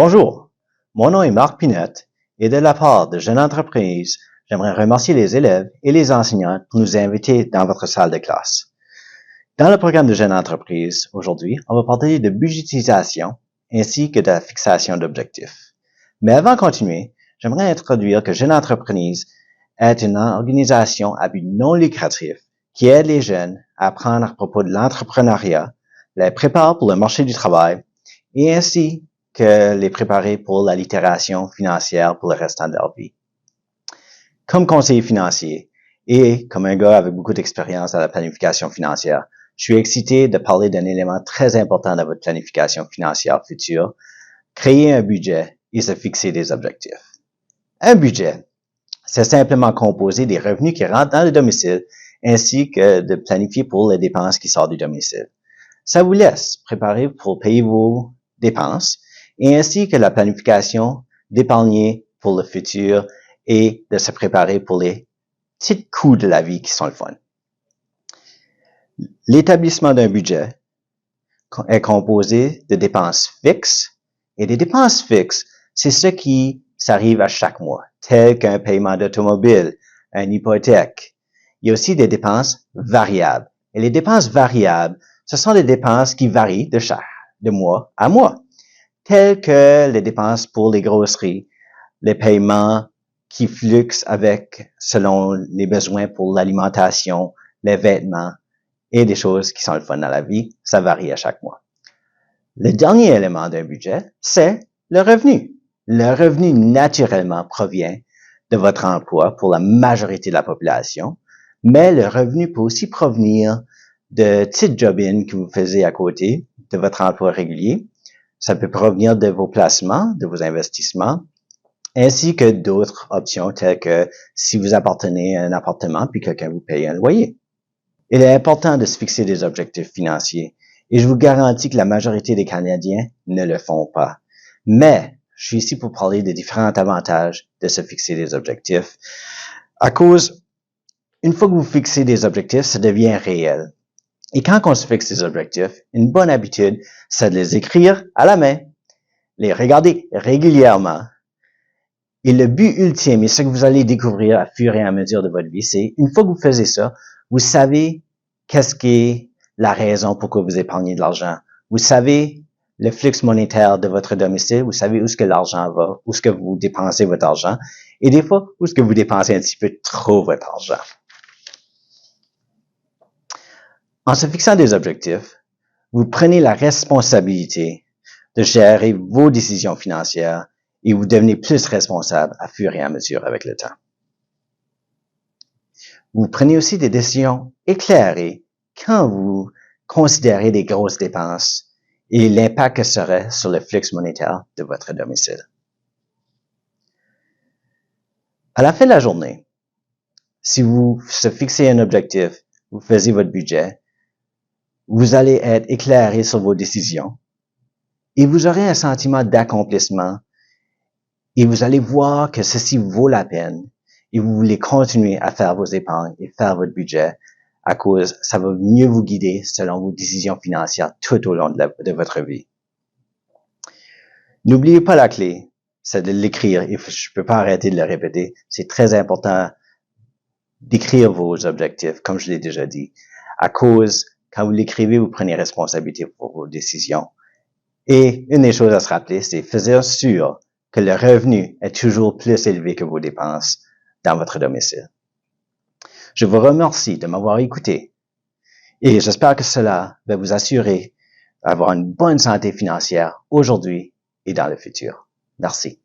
Bonjour, mon nom est Marc Pinette et de la part de Jeune Entreprise, j'aimerais remercier les élèves et les enseignants pour nous inviter dans votre salle de classe. Dans le programme de Jeune Entreprise, aujourd'hui, on va parler de budgétisation ainsi que de la fixation d'objectifs. Mais avant de continuer, j'aimerais introduire que Jeune Entreprise est une organisation à but non lucratif qui aide les jeunes à apprendre à propos de l'entrepreneuriat, les prépare pour le marché du travail et ainsi que les préparer pour la littération financière pour le restant de leur vie. Comme conseiller financier et comme un gars avec beaucoup d'expérience dans la planification financière, je suis excité de parler d'un élément très important dans votre planification financière future, créer un budget et se fixer des objectifs. Un budget, c'est simplement composé des revenus qui rentrent dans le domicile ainsi que de planifier pour les dépenses qui sortent du domicile. Ça vous laisse préparer pour payer vos dépenses et ainsi que la planification d'épargner pour le futur et de se préparer pour les petits coups de la vie qui sont le fun. L'établissement d'un budget est composé de dépenses fixes et des dépenses fixes, c'est ce qui s'arrive à chaque mois, tel qu'un paiement d'automobile, une hypothèque. Il y a aussi des dépenses variables. Et les dépenses variables, ce sont des dépenses qui varient de mois à mois, telles que les dépenses pour les grosseries, les paiements qui fluctuent selon les besoins pour l'alimentation, les vêtements et des choses qui sont le fun dans la vie. Ça varie à chaque mois. Le dernier élément d'un budget, c'est le revenu. Le revenu, naturellement, provient de votre emploi pour la majorité de la population, mais le revenu peut aussi provenir de petites job-in que vous faisiez à côté de votre emploi régulier. Ça peut provenir de vos placements, de vos investissements, ainsi que d'autres options telles que si vous appartenez à un appartement puis quelqu'un vous paye un loyer. Il est important de se fixer des objectifs financiers et je vous garantis que la majorité des Canadiens ne le font pas. Mais je suis ici pour parler des différents avantages de se fixer des objectifs. À cause, une fois que vous fixez des objectifs, ça devient réel. Et quand on se fixe des objectifs, une bonne habitude, c'est de les écrire à la main, les regarder régulièrement. Et le but ultime, et ce que vous allez découvrir à fur et à mesure de votre vie, c'est une fois que vous faites ça, vous savez qu'est-ce qui est la raison pourquoi vous épargnez de l'argent. Vous savez le flux monétaire de votre domicile, vous savez où est-ce que l'argent va, où est-ce que vous dépensez votre argent, et des fois, où est-ce que vous dépensez un petit peu trop votre argent. En se fixant des objectifs, vous prenez la responsabilité de gérer vos décisions financières et vous devenez plus responsable à fur et à mesure avec le temps. Vous prenez aussi des décisions éclairées quand vous considérez des grosses dépenses et l'impact que serait sur le flux monétaire de votre domicile. À la fin de la journée, si vous se fixez un objectif, vous faisiez votre budget, vous allez être éclairé sur vos décisions et vous aurez un sentiment d'accomplissement et vous allez voir que ceci vaut la peine et vous voulez continuer à faire vos épargnes et faire votre budget à cause ça va mieux vous guider selon vos décisions financières tout au long de votre vie. N'oubliez pas la clé, c'est de l'écrire et je peux pas arrêter de le répéter. C'est très important d'écrire vos objectifs, comme je l'ai déjà dit, à cause quand vous l'écrivez, vous prenez responsabilité pour vos décisions. Et une des choses à se rappeler, c'est faire sûr que le revenu est toujours plus élevé que vos dépenses dans votre domicile. Je vous remercie de m'avoir écouté et j'espère que cela va vous assurer d'avoir une bonne santé financière aujourd'hui et dans le futur. Merci.